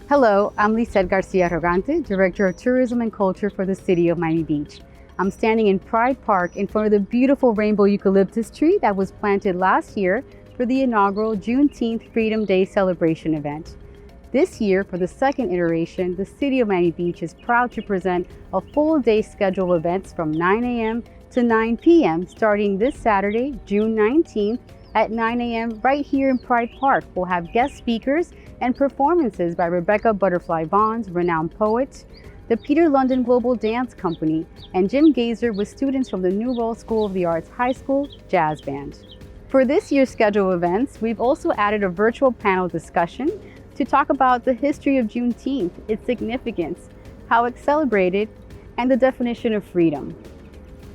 Hello, I'm Lisette Garcia Rogante, Director of Tourism and Culture for the City of Miami Beach. I'm standing in Pride Park in front of the beautiful rainbow eucalyptus tree that was planted last year for the inaugural Juneteenth Freedom Day celebration event. This year, for the second iteration, the City of Miami Beach is proud to present a full day schedule of events from 9 a.m. to 9 p.m. starting this Saturday, June 19th at 9 a.m. right here in Pride Park. We'll have guest speakers and performances by Rebecca Butterfly Bonds, renowned poet, the Peter London Global Dance Company, and Jim Gazer with students from the New World School of the Arts High School Jazz Band. For this year's schedule of events, we've also added a virtual panel discussion to talk about the history of Juneteenth, its significance, how it's celebrated, and the definition of freedom.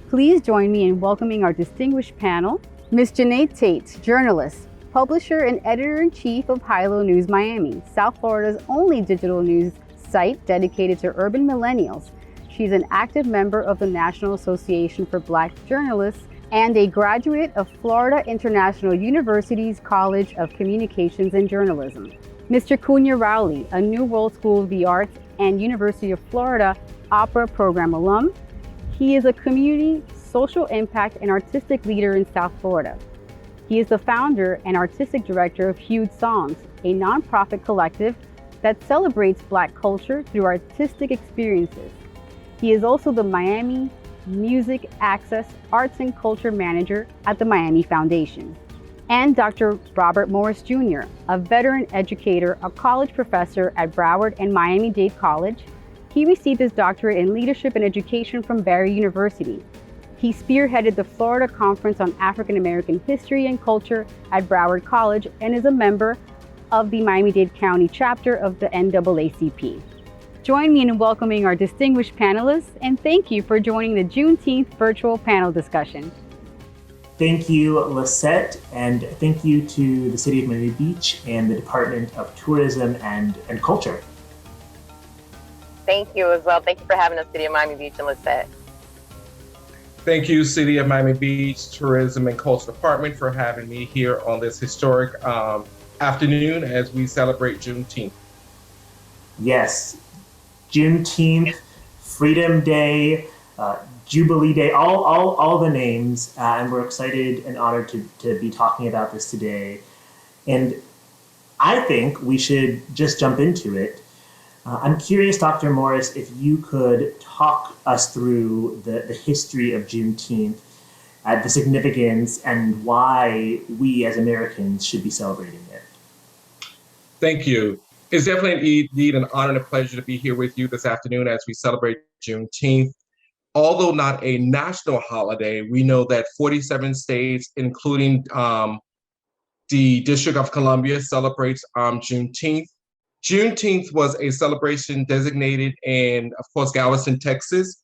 Please join me in welcoming our distinguished panel, Ms. Janae Tate, journalist, publisher and editor-in-chief of Hilo News Miami, South Florida's only digital news site dedicated to urban millennials. She's an active member of the National Association for Black Journalists and a graduate of Florida International University's College of Communications and Journalism. Mr. Cunha Rowley, a New World School of the Arts and University of Florida Opera Program alum. He is a community, social impact, and artistic leader in South Florida. He is the founder and artistic director of Hued Songs, a nonprofit collective that celebrates Black culture through artistic experiences. He is also the Miami Music Access Arts and Culture Manager at the Miami Foundation. And Dr. Robert Morris Jr., a veteran educator, a college professor at Broward and Miami-Dade College. He received his doctorate in leadership and education from Barry University. He spearheaded the Florida Conference on African American History and Culture at Broward College and is a member of the Miami-Dade County chapter of the NAACP. Join me in welcoming our distinguished panelists, and thank you for joining the Juneteenth virtual panel discussion. Thank you, Lisette, and thank you to the City of Miami Beach and the Department of Tourism and Culture. Thank you as well. Thank you for having us, City of Miami Beach and Lisette. Thank you, City of Miami Beach Tourism and Culture Department, for having me here on this historic afternoon as we celebrate Juneteenth. Yes, Juneteenth, Freedom Day, Jubilee Day, all the names, and we're excited and honored to be talking about this today. And I think we should just jump into it. I'm curious, Dr. Morris, if you could talk us through the history of Juneteenth, the significance, and why we as Americans should be celebrating it. Thank you. It's definitely indeed an honor and a pleasure to be here with you this afternoon as we celebrate Juneteenth. Although not a national holiday, we know that 47 states, including the District of Columbia, celebrates Juneteenth. Juneteenth was a celebration designated in, of course, Galveston, Texas,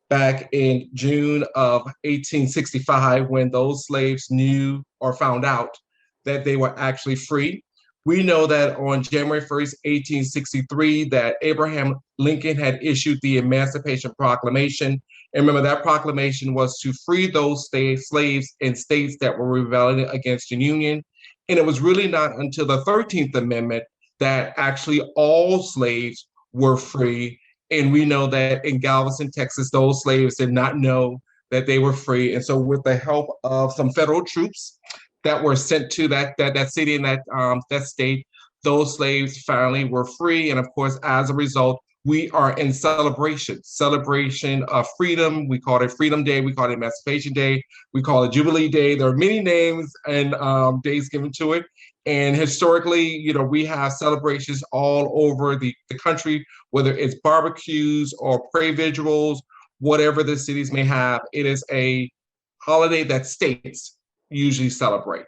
back in June of 1865, when those slaves knew or found out that they were actually free. We know that on January 1st, 1863, that Abraham Lincoln had issued the Emancipation Proclamation. And remember, that proclamation was to free those slaves in states that were rebelling against the Union. And it was really not until the 13th Amendment that actually all slaves were free. And we know that in Galveston, Texas, those slaves did not know that they were free. And so with the help of some federal troops that were sent to that city and that state, those slaves finally were free. And of course, as a result, we are in celebration of freedom. We call it Freedom Day. We call it Emancipation Day. We call it Jubilee Day. There are many names and days given to it. And historically, we have celebrations all over the country, whether it's barbecues or parade visuals, whatever the cities may have. It is a holiday that states usually celebrate.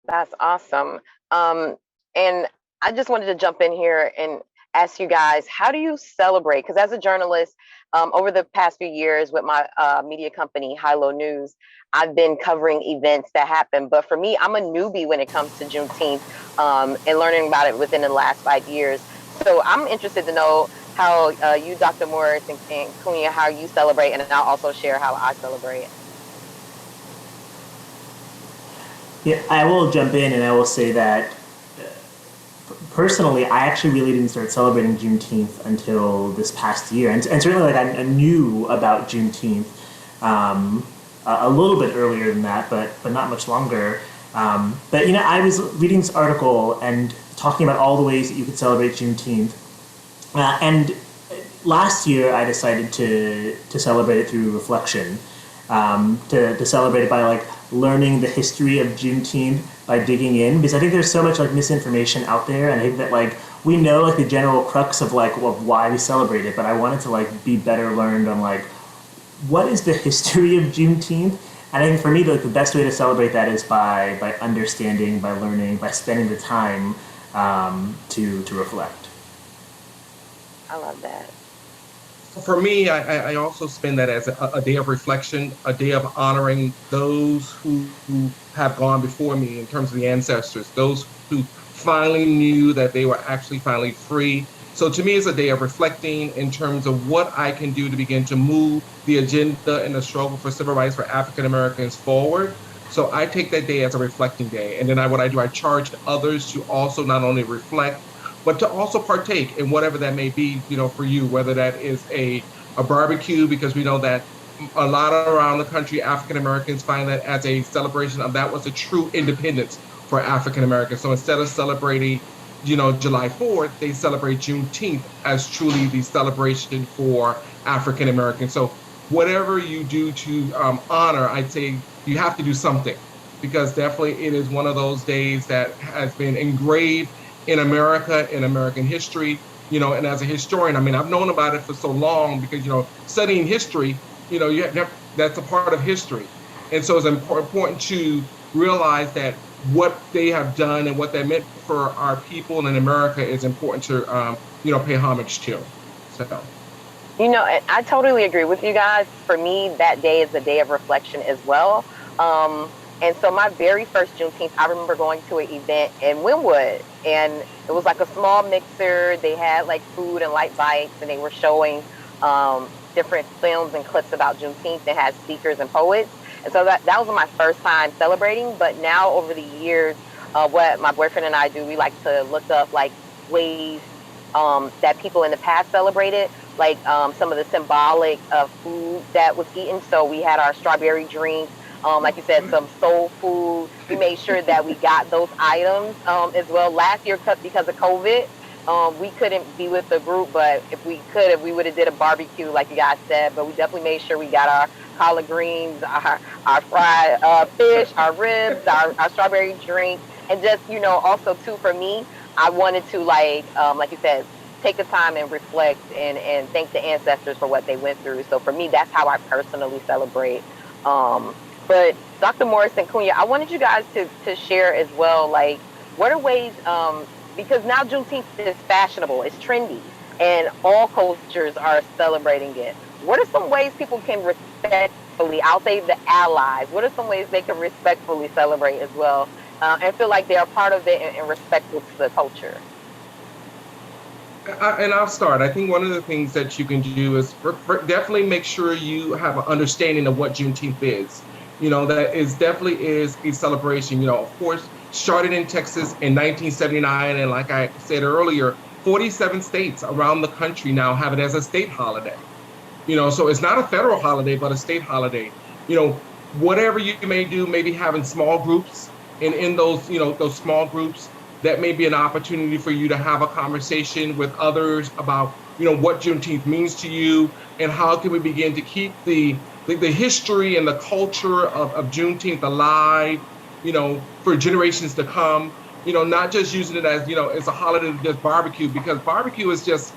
That's awesome. And I just wanted to jump in here and ask you guys, how do you celebrate? Because as a journalist, over the past few years with my media company, Hilo News, I've been covering events that happen. But for me, I'm a newbie when it comes to Juneteenth and learning about it within the last 5 years. So I'm interested to know how you, Dr. Morris and Cunha, how you celebrate, and I'll also share how I celebrate. Yeah, I will jump in and I will say that personally, I actually really didn't start celebrating Juneteenth until this past year, and certainly like I knew about Juneteenth a little bit earlier than that, but not much longer. But I was reading this article and talking about all the ways that you could celebrate Juneteenth, and last year I decided to celebrate it through reflection, to celebrate it by like learning the history of Juneteenth by digging in, because I think there's so much like misinformation out there, and I think that like we know like the general crux of like of why we celebrate it, but I wanted to like be better learned on like what is the history of Juneteenth. And I think for me, the best way to celebrate that is by understanding, by learning, by spending the time to reflect. I love that. For me, I also spend that as a day of reflection, a day of honoring those who have gone before me in terms of the ancestors, those who finally knew that they were actually finally free. So to me, it's a day of reflecting in terms of what I can do to begin to move the agenda and the struggle for civil rights for African Americans forward. So I take that day as a reflecting day. And then what I do, I charge others to also not only reflect, but to also partake in whatever that may be, for you, whether that is a barbecue, because we know that a lot around the country, African Americans find that as a celebration of that was a true independence for African Americans. So instead of celebrating, July 4th, they celebrate Juneteenth as truly the celebration for African Americans. So whatever you do to honor, I'd say you have to do something, because definitely it is one of those days that has been engraved in America, in American history, and as a historian, I mean, I've known about it for so long because, studying history, that's a part of history. And so it's important to realize that what they have done and what that meant for our people in America is important to, pay homage to. So. I totally agree with you guys. For me, that day is a day of reflection as well. And so my very first Juneteenth, I remember going to an event in Wynwood, and it was like a small mixer. They had like food and light bites, and they were showing different films and clips about Juneteenth. They had speakers and poets. And so that was my first time celebrating. But now over the years, what my boyfriend and I do, we like to look up like ways that people in the past celebrated, like some of the symbolic food that was eaten. So we had our strawberry drink, like you said, some soul food. We made sure that we got those items as well. Last year, because of COVID, we couldn't be with the group, but if we would have did a barbecue like you guys said. But we definitely made sure we got our collard greens, our fried fish, our ribs, our strawberry drink. And just, also too, for me, I wanted to like you said, take the time and reflect and thank the ancestors for what they went through. So for me, that's how I personally celebrate. But Dr. Morris and Kunya, I wanted you guys to share as well, like, what are ways, because now Juneteenth is fashionable, it's trendy, and all cultures are celebrating it. What are some ways people can respectfully, I'll say the allies, what are some ways they can respectfully celebrate as well, and feel like they're a part of it and respectful to the culture? And I'll start. I think one of the things that you can do is definitely make sure you have an understanding of what Juneteenth is. That definitely is a celebration. Of course, started in Texas in 1979. And like I said earlier, 47 states around the country now have it as a state holiday. So it's not a federal holiday, but a state holiday. Whatever you may do, maybe having small groups, and in those, those small groups, that may be an opportunity for you to have a conversation with others about, what Juneteenth means to you, and how can we begin to keep the history and the culture of Juneteenth alive, for generations to come. Not just using it as, it's a holiday to just barbecue, because barbecue is just,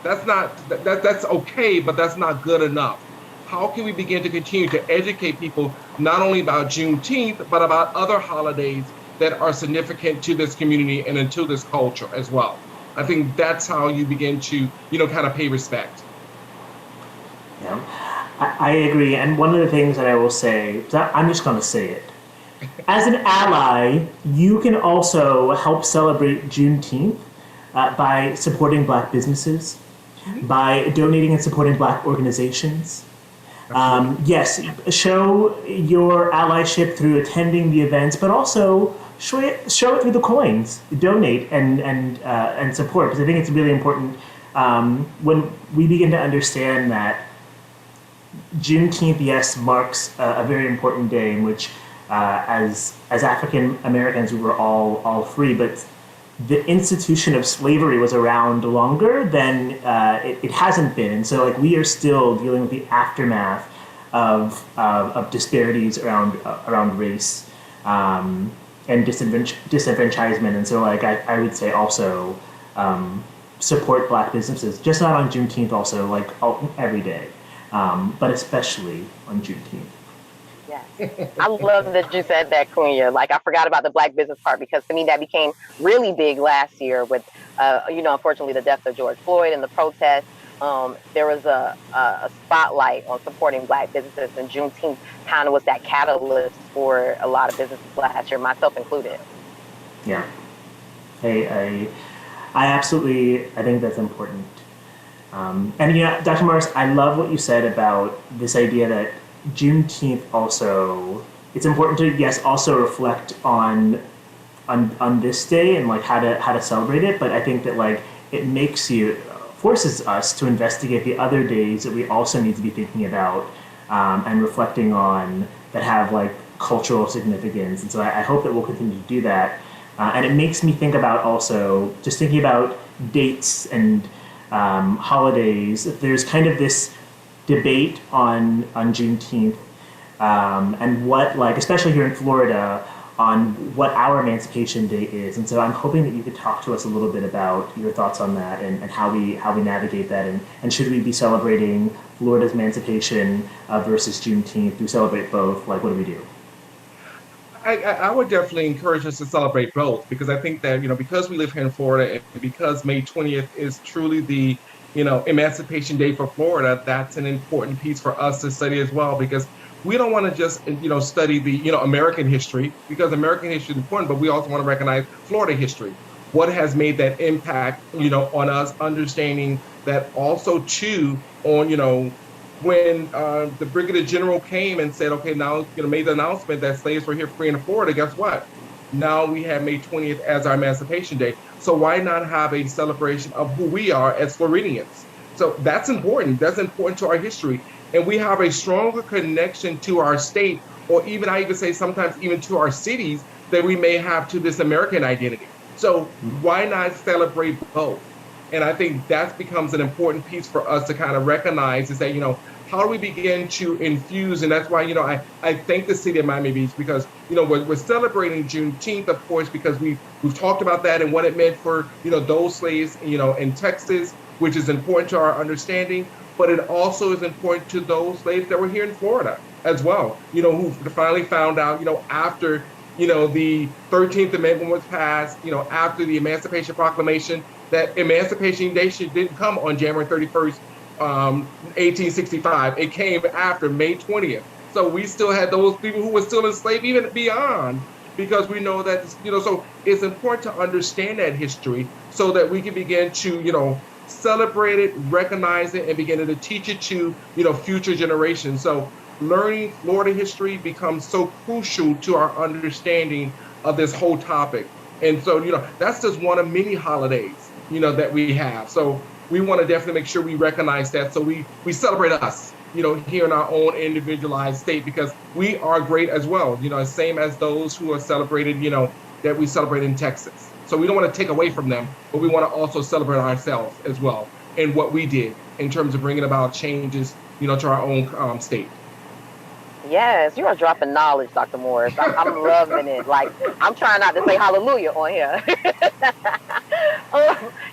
that's okay, but that's not good enough. How can we begin to continue to educate people not only about Juneteenth, but about other holidays that are significant to this community and to this culture as well? I think that's how you begin to, kind of pay respect. Yeah, I agree. And one of the things that I will say, I'm just going to say it. As an ally, you can also help celebrate Juneteenth by supporting Black businesses, by donating and supporting Black organizations. Yes, show your allyship through attending the events, but also show it through the coins, donate and support, because I think it's really important when we begin to understand that Juneteenth, yes, marks a very important day in which, as African Americans, we were all free, but the institution of slavery was around longer than it hasn't been, and so like we are still dealing with the aftermath of disparities around race and disenfranchisement, and so like I would say also support Black businesses, just not on Juneteenth, also like every day, but especially on Juneteenth. Yes. I love that you said that, Kunya. Like, I forgot about the Black business part, because to me that became really big last year with, unfortunately, the death of George Floyd and the protests. There was a spotlight on supporting Black businesses, and Juneteenth kind of was that catalyst for a lot of businesses last year, myself included. Yeah, I absolutely, I think that's important. And Dr. Morris, I love what you said about this idea that Juneteenth also, it's important to, yes, also reflect on this day and like how to celebrate it, but I think that like it forces us to investigate the other days that we also need to be thinking about and reflecting on, that have like cultural significance. And so I hope that we'll continue to do that. And it makes me think about also just thinking about dates and holidays. There's kind of this debate on Juneteenth and what, like, especially here in Florida, on what our Emancipation Day is. And so I'm hoping that you could talk to us a little bit about your thoughts on that and how we navigate that, and should we be celebrating Florida's emancipation versus Juneteenth? Do we celebrate both? Like, what do we do? I would definitely encourage us to celebrate both, because I think that, because we live here in Florida and because May 20th is truly the, Emancipation Day for Florida, that's an important piece for us to study as well, because we don't want to just, study the, American history, because American history is important, but we also want to recognize Florida history. What has made that impact, on us, understanding that also too on, when the Brigadier General came and said, okay, now, made the announcement that slaves were here free in Florida, guess what? Now we have May 20th as our Emancipation Day. So why not have a celebration of who we are as Floridians? So that's important. That's important to our history. And we have a stronger connection to our state, or even, I even say sometimes even to our cities, that we may have to this American identity. So why not celebrate both? And I think that becomes an important piece for us to kind of recognize, is that, how do we begin to infuse? And that's why, I thank the city of Miami Beach, because, we're celebrating Juneteenth, of course, because we've talked about that and what it meant for, those slaves, in Texas, which is important to our understanding. But it also is important to those slaves that were here in Florida as well, who finally found out, after, the 13th Amendment was passed, after the Emancipation Proclamation, that Emancipation Day didn't come on January 31st, 1865. It came after May 20th. So we still had those people who were still enslaved even beyond, because we know that, so it's important to understand that history so that we can begin to, celebrate it, recognize it, and begin to teach it to, future generations. So learning Florida history becomes so crucial to our understanding of this whole topic. And so, that's just one of many holidays, that we have. So we want to definitely make sure we recognize that. So we celebrate us, here in our own individualized state, because we are great as well, same as those who are celebrated, that we celebrate in Texas. So we don't want to take away from them, but we want to also celebrate ourselves as well and what we did in terms of bringing about changes, to our own state. Yes, you are dropping knowledge, Dr. Morris. I'm loving it. Like, I'm trying not to say hallelujah on here.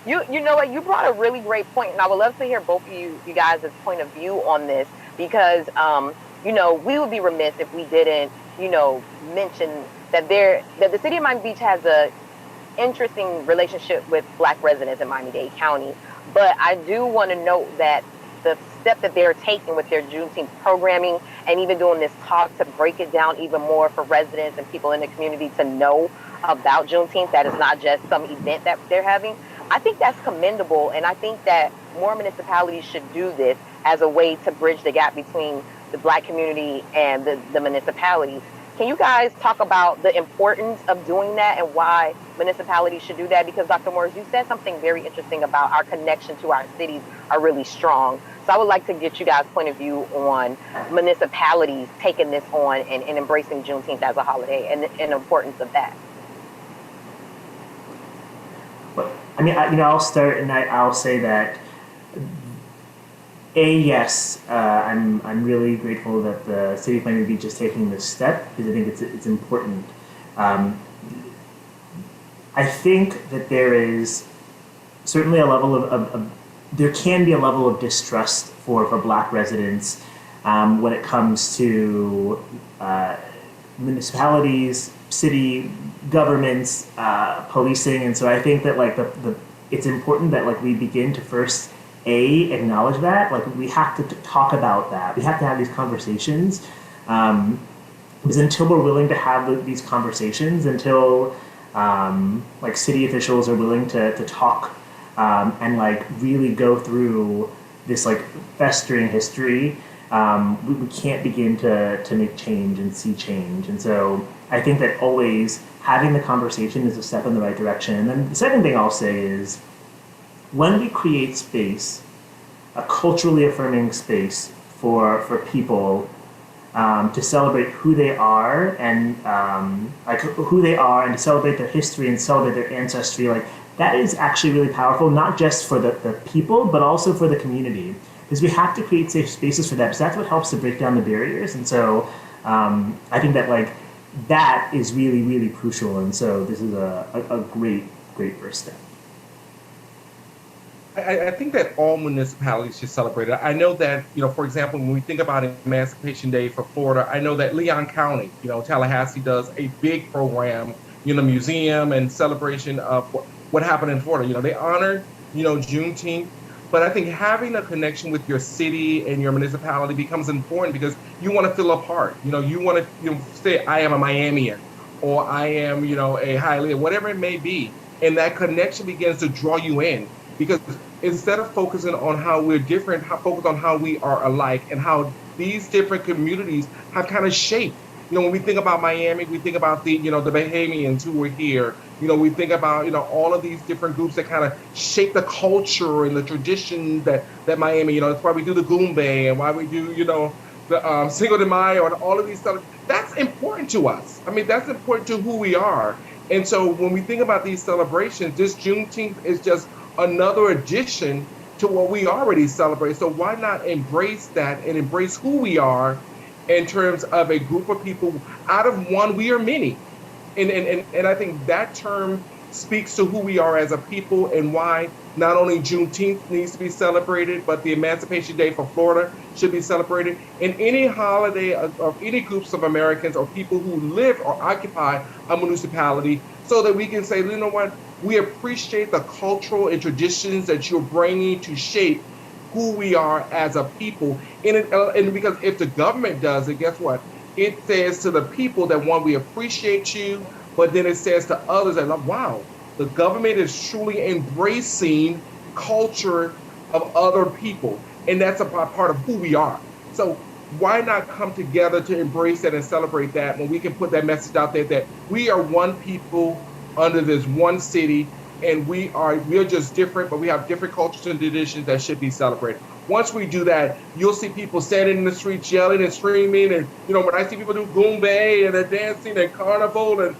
You know what? You brought a really great point, and I would love to hear both of you guys' point of view on this, because, we would be remiss if we didn't, mention that the city of Miami Beach has a interesting relationship with Black residents in Miami-Dade County. But I do want to note that the step that they're taking with their Juneteenth programming, and even doing this talk to break it down even more for residents and people in the community to know about Juneteenth, that is not just some event that they're having, I think that's commendable. And I think that more municipalities should do this as a way to bridge the gap between the Black community and the municipalities. Can you guys talk about the importance of doing that and why municipalities should do that? Because Dr. Morris, you said something very interesting about our connection to our cities are really strong. So I would like to get you guys' point of view on municipalities taking this on and embracing Juneteenth as a holiday and the importance of that. Well, I mean, I'll start and I'll say that yes, I'm really grateful that the city of Miami Beach is taking this step because I think it's important. I think that there is certainly a level of there can be a level of distrust for Black residents when it comes to municipalities, city governments, policing, and so I think that like it's important that like we begin to first acknowledge that, like we have to talk about that. We have to have these conversations because until we're willing to have these conversations, until like city officials are willing to talk and like really go through this like festering history, we can't begin to make change and see change. And so I think that always having the conversation is a step in the right direction. And then the second thing I'll say is, when we create space, a culturally affirming space for people to celebrate who they are and to celebrate their history and celebrate their ancestry, like that is actually really powerful, not just for the people, but also for the community. Because we have to create safe spaces for that, because that's what helps to break down the barriers. And so I think that like that is really, really crucial. And so this is a great first step. I think that all municipalities should celebrate it. I know that, for example, when we think about Emancipation Day for Florida, I know that Leon County, Tallahassee does a big program, museum and celebration of what happened in Florida. They honor, Juneteenth, but I think having a connection with your city and your municipality becomes important because you want to feel a part. You want to say, I am a Miamian, or I am, a Hialeah, whatever it may be. And that connection begins to draw you in. Because instead of focusing on how we're different, focus on how we are alike and how these different communities have kind of shaped. When we think about Miami, we think about the Bahamians who were here. We think about, all of these different groups that kind of shape the culture and the traditions that Miami, that's why we do the Goombay and why we do, the Cinco de Mayo and all of these stuff. That's important to us. I mean, that's important to who we are. And so when we think about these celebrations, this Juneteenth is just another addition to what we already celebrate. So why not embrace that and embrace who we are in terms of a group of people? Out of one, we are many. And I think that term speaks to who we are as a people and why not only Juneteenth needs to be celebrated, but the Emancipation Day for Florida should be celebrated. And any holiday of any groups of Americans or people who live or occupy a municipality, so that we can say, you know what, we appreciate the cultural and traditions that you're bringing to shape who we are as a people. And because if the government does it, guess what? It says to the people that, one, we appreciate you, but then it says to others that, wow, the government is truly embracing culture of other people. And that's a part of who we are. So why not come together to embrace that and celebrate that when we can put that message out there that we are one people under this one city, and we're just different, but we have different cultures and traditions that should be celebrated. Once we do that, you'll see people standing in the streets yelling and screaming, and when I see people do Goombay and they're dancing and carnival and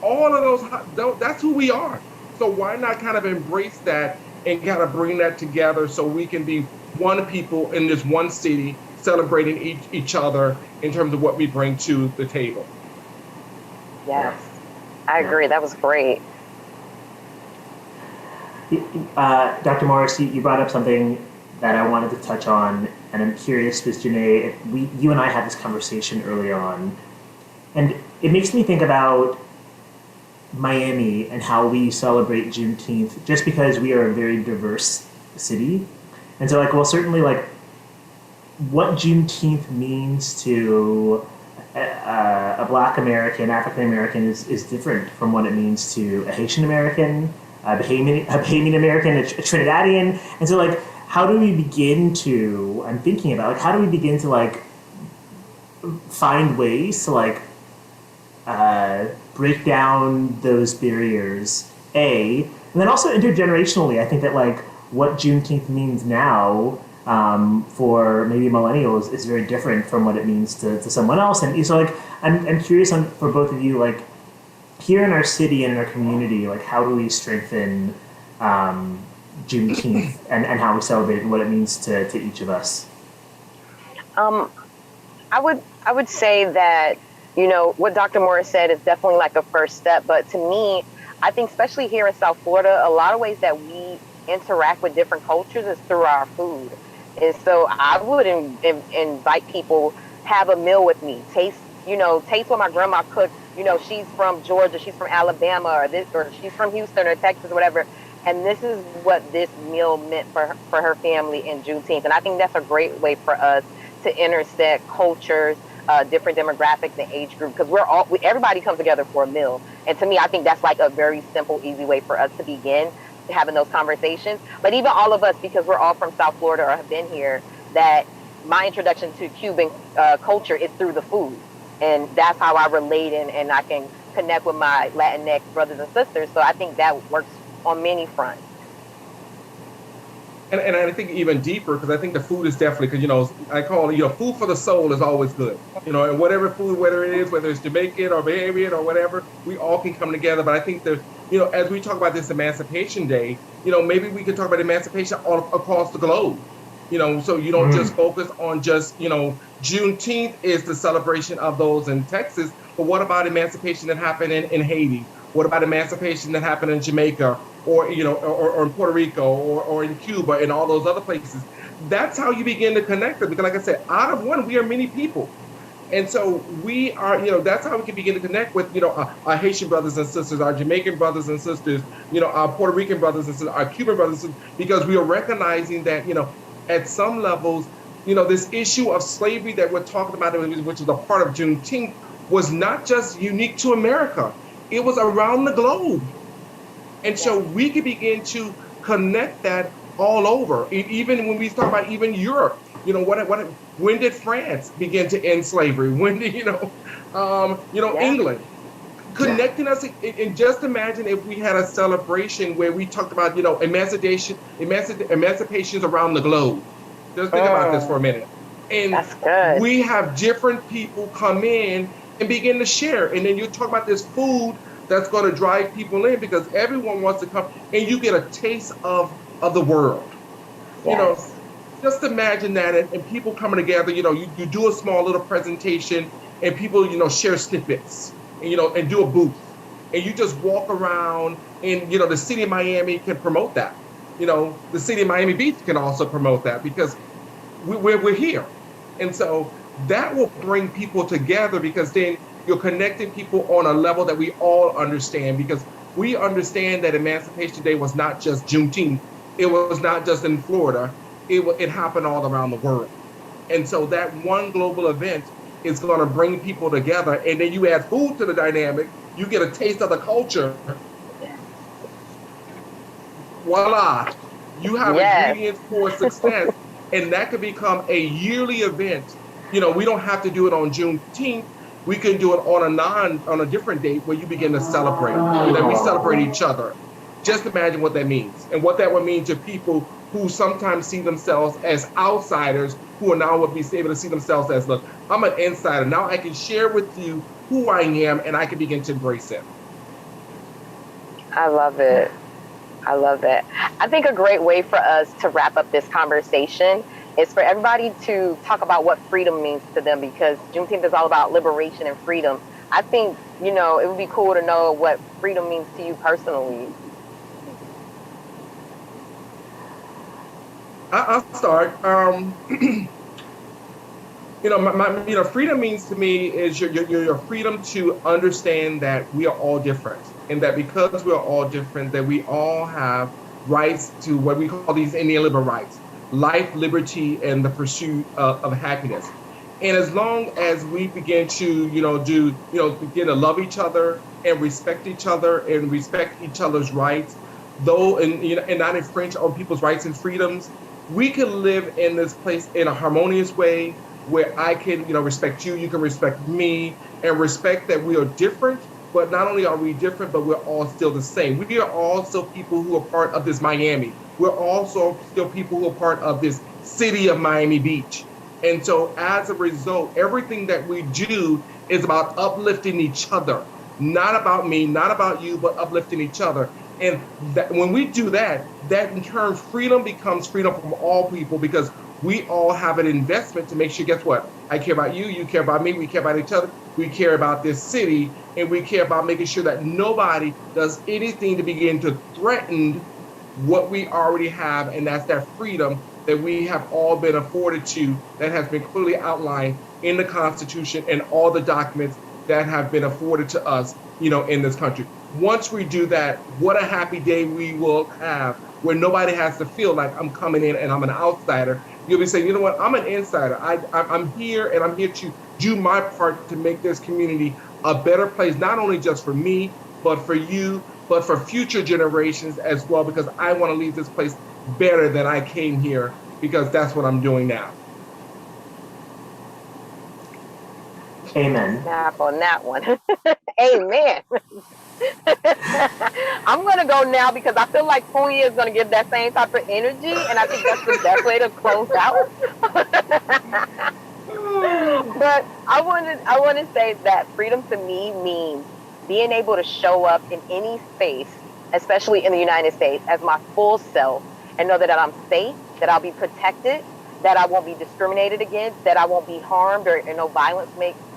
all of those, that's who we are. So why not kind of embrace that and kind of bring that together so we can be one people in this one city celebrating each other in terms of what we bring to the table. Yes. I agree. That was great. Dr. Morris, you brought up something that I wanted to touch on, and I'm curious, because Janae, you and I had this conversation early on, and it makes me think about Miami and how we celebrate Juneteenth, just because we are a very diverse city. And so, certainly, what Juneteenth means to a Black American, African American is different from what it means to a Haitian American, a Bahamian American, a Trinidadian. And so how do we begin to, I'm thinking about how do we begin to find ways to like break down those barriers, and then also intergenerationally. I think that like what Juneteenth means now for maybe millennials is very different from what it means to someone else. And so like I'm curious for both of you, like here in our city and in our community, like how do we strengthen Juneteenth and how we celebrate and what it means to each of us? I would say that, you know, what Dr. Morris said is definitely like a first step. But to me, I think especially here in South Florida, a lot of ways that we interact with different cultures is through our food. And so I would invite people, have a meal with me, taste what my grandma cooked. You know, she's from Georgia, she's from Alabama, or she's from Houston or Texas or whatever. And this is what this meal meant for her family in Juneteenth. And I think that's a great way for us to intersect cultures, different demographics and age groups, because everybody comes together for a meal. And to me, I think that's like a very simple, easy way for us to begin having those conversations. But even all of us, because we're all from South Florida or have been here, that my introduction to Cuban culture is through the food. And that's how I relate and I can connect with my Latinx brothers and sisters. So I think that works on many fronts. And I think even deeper, because I think the food is definitely, because, you know, I call it, you know, food for the soul is always good. You know, and whatever food, whether it is, whether it's Jamaican or Bahamian or whatever, we all can come together. But I think that, you know, as we talk about this Emancipation Day, you know, maybe we can talk about emancipation all across the globe. You know, so you don't just focus on just, you know, Juneteenth is the celebration of those in Texas, but what about emancipation that happened in Haiti? What about emancipation that happened in Jamaica, or, you know, or in Puerto Rico, or in Cuba, and all those other places? That's how you begin to connect them. Because, like I said, out of one, we are many people, and so we are. You know, that's how we can begin to connect with, you know, our Haitian brothers and sisters, our Jamaican brothers and sisters, you know, our Puerto Rican brothers and sisters, our Cuban brothers and sisters, because we are recognizing that, you know, at some levels, you know, this issue of slavery that we're talking about, which is a part of Juneteenth, was not just unique to America. It was around the globe. And so we can begin to connect that all over. Even when we talk about even Europe, you know, when did France begin to end slavery? When did, England? Connecting us, and just imagine if we had a celebration where we talked about, you know, emancipations around the globe. Just think about this for a minute. And that's good. We have different people come in and begin to share. And then you talk about this food that's going to drive people in, because everyone wants to come, and you get a taste of the world. Yes. You know, just imagine that, and people coming together, you know, you do a small little presentation, and people, you know, share snippets, and, you know, and do a booth, and you just walk around, and, you know, the city of Miami can promote that. You know, the city of Miami Beach can also promote that, because we're here. And so that will bring people together, because then you're connecting people on a level that we all understand, because we understand that Emancipation Day was not just Juneteenth. It was not just in Florida. It happened all around the world. And so that one global event is going to bring people together. And then you add food to the dynamic, you get a taste of the culture. Voila, you have ingredients for success. And that could become a yearly event. You know, we don't have to do it on Juneteenth. We can do it on a different date where you begin to celebrate, and then we celebrate each other. Just imagine what that means, and what that would mean to people who sometimes see themselves as outsiders, who are now would be able to see themselves as, look, I'm an insider. Now I can share with you who I am, and I can begin to embrace it. I love it. I love it. I think a great way for us to wrap up this conversation is for everybody to talk about what freedom means to them, because Juneteenth is all about liberation and freedom. I think, you know, it would be cool to know what freedom means to you personally. I'll start. Freedom means to me is your freedom to understand that we are all different, and that because we are all different, that we all have rights to what we call these inalienable rights: life, liberty, and the pursuit of happiness. And as long as we begin to, begin to love each other and respect each other and respect each other's rights, and not infringe on people's rights and freedoms, we can live in this place in a harmonious way, where I can, respect you, you can respect me, and respect that we are different. But not only are we different, but we're all still the same. We are also people who are part of this Miami. We're also still people who are part of this city of Miami Beach. And so as a result, everything that we do is about uplifting each other, not about me, not about you, but uplifting each other. And that when we do that, that in turn, freedom becomes freedom from all people, because we all have an investment to make sure, guess what? I care about you, you care about me, we care about each other, we care about this city, and we care about making sure that nobody does anything to begin to threaten what we already have, and that's that freedom that we have all been afforded to, that has been clearly outlined in the Constitution and all the documents that have been afforded to us, in this country. Once we do that, what a happy day we will have, where nobody has to feel like I'm coming in and I'm an outsider. You'll be saying, you know what, I'm an insider. I'm here, and I'm here to do my part to make this community a better place, not only just for me, but for you, but for future generations as well, because I want to leave this place better than I came here, because that's what I'm doing now. Amen. Snap on that one. Amen. I'm going to go now because I feel like Punya is going to give that same type of energy, and I think that's the best way to close out. But I want to say that freedom to me means being able to show up in any space, especially in the United States, as my full self, and know that I'm safe, that I'll be protected, that I won't be discriminated against, that I won't be harmed, or no violence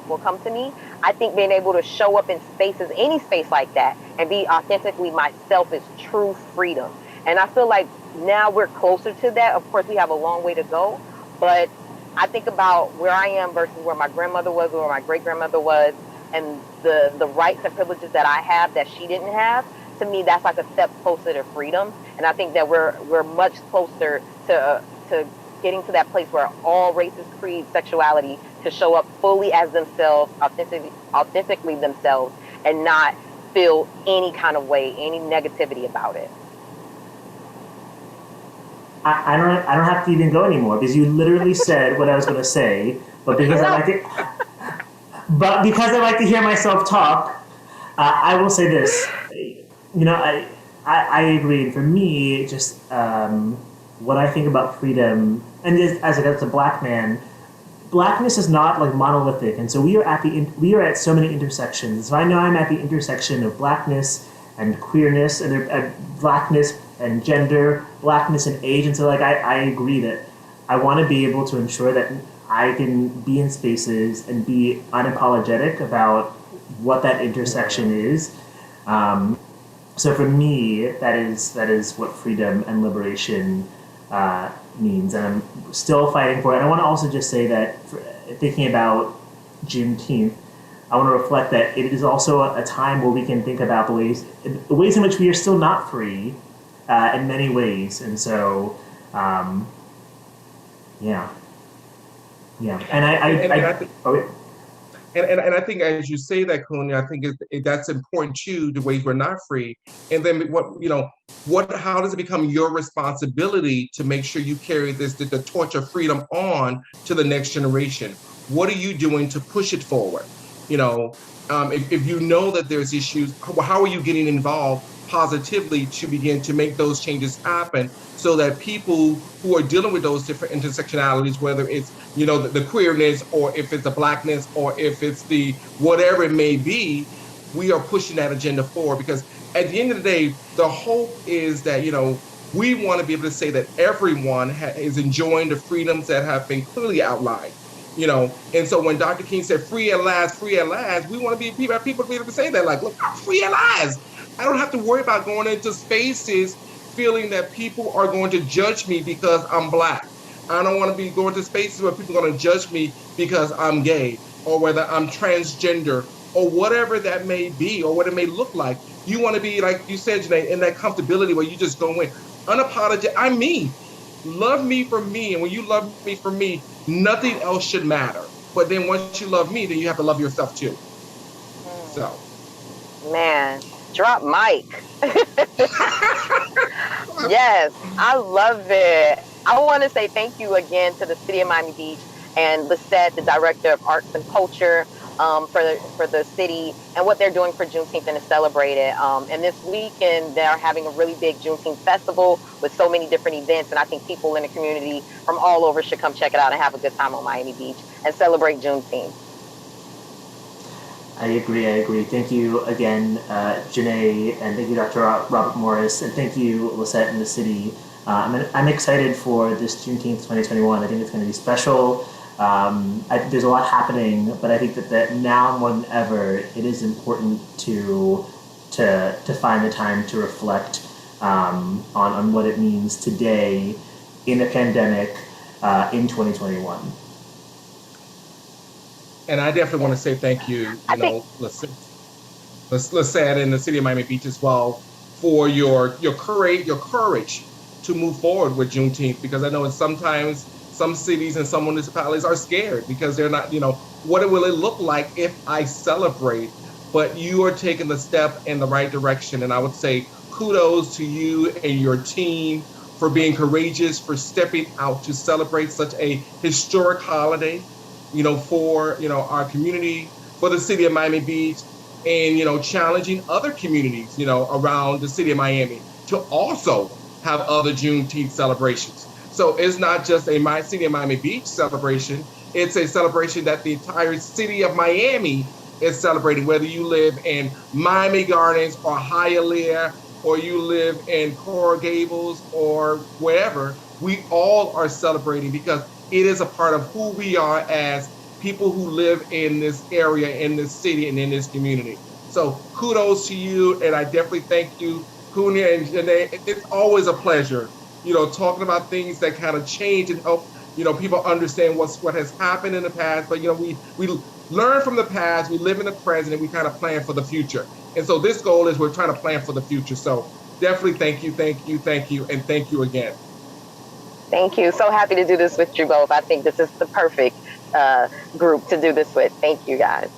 will come to me. I think being able to show up in spaces, any space like that, and be authentically myself is true freedom. And I feel like now we're closer to that. Of course, we have a long way to go, but I think about where I am versus where my grandmother was, or where my great-grandmother was, and the rights and privileges that I have that she didn't have. To me, that's like a step closer to freedom. And I think that we're much closer to getting to that place where all races, creeds, sexuality to show up fully as themselves, authentically themselves, and not feel any kind of way, any negativity about it. I don't have to even go anymore, because you literally said what I was going to say. But because I like to hear myself talk, I will say this. I agree. And for me, just what I think about freedom, and as a black man, blackness is not like monolithic, and so we are at so many intersections. So I know I'm at the intersection of blackness and queerness, and blackness and gender, blackness and age, and so like I agree that I want to be able to ensure that I can be in spaces and be unapologetic about what that intersection is. So for me, that is what freedom and liberation means, and I'm still fighting for it. And I want to also just say that, thinking about Juneteenth, I want to reflect that it is also a time where we can think about the ways in which we are still not free in many ways. And so, yeah. And I think, as you say that, Kunya, I think that's important too, the ways we're not free. And then how does it become your responsibility to make sure you carry the torch of freedom on to the next generation? What are you doing to push it forward? If you know that there's issues, how are you getting involved positively to begin to make those changes happen, so that people who are dealing with those different intersectionalities, whether it's the queerness, or if it's the blackness, or if it's the whatever it may be, we are pushing that agenda forward. Because at the end of the day, the hope is that we want to be able to say that everyone is enjoying the freedoms that have been clearly outlined. And so when Dr. King said free at last, we want to be people to be able to say that, like, look, I'm free at last. I don't have to worry about going into spaces feeling that people are going to judge me because I'm black. I don't want to be going to spaces where people are going to judge me because I'm gay, or whether I'm transgender, or whatever that may be, or what it may look like. You want to be, like you said, Janae, in that comfortability where you just go in unapologetic. I'm me. Love me for me. And when you love me for me, nothing else should matter. But then once you love me, then you have to love yourself too. So. Man, drop mic. Yes, I love it. I want to say thank you again to the City of Miami Beach and Lisette, the Director of Arts and Culture for the city, and what they're doing for Juneteenth and to celebrate it. And this weekend, they're having a really big Juneteenth festival with so many different events, and I think people in the community from all over should come check it out and have a good time on Miami Beach and celebrate Juneteenth. I agree. Thank you again, Janae, and thank you, Dr. Robert Morris, and thank you, Lisette and the city. I'm excited for this Juneteenth 2021. I think it's going to be special. There's a lot happening, but I think that now more than ever, it is important to find the time to reflect on what it means today in a pandemic in 2021. And I definitely want to say thank you, Lisette and the city of Miami Beach as well, for your courage to move forward with Juneteenth, because I know sometimes some cities and some municipalities are scared because they're not, what will it look like if I celebrate? But you are taking the step in the right direction. And I would say kudos to you and your team for being courageous, for stepping out to celebrate such a historic holiday, for, our community, for the city of Miami Beach, and, challenging other communities, around the city of Miami to also have other Juneteenth celebrations. So it's not just a city of Miami Beach celebration, it's a celebration that the entire city of Miami is celebrating, whether you live in Miami Gardens or Hialeah, or you live in Coral Gables or wherever. We all are celebrating because it is a part of who we are as people who live in this area, in this city, and in this community. So kudos to you, and I definitely thank you, Kunia and Janae. It's always a pleasure, talking about things that kind of change and help, people understand what has happened in the past. But, we learn from the past, we live in the present, and we kind of plan for the future. And so this goal is we're trying to plan for the future. So definitely thank you, and thank you again. Thank you. So happy to do this with you both. I think this is the perfect group to do this with. Thank you, guys.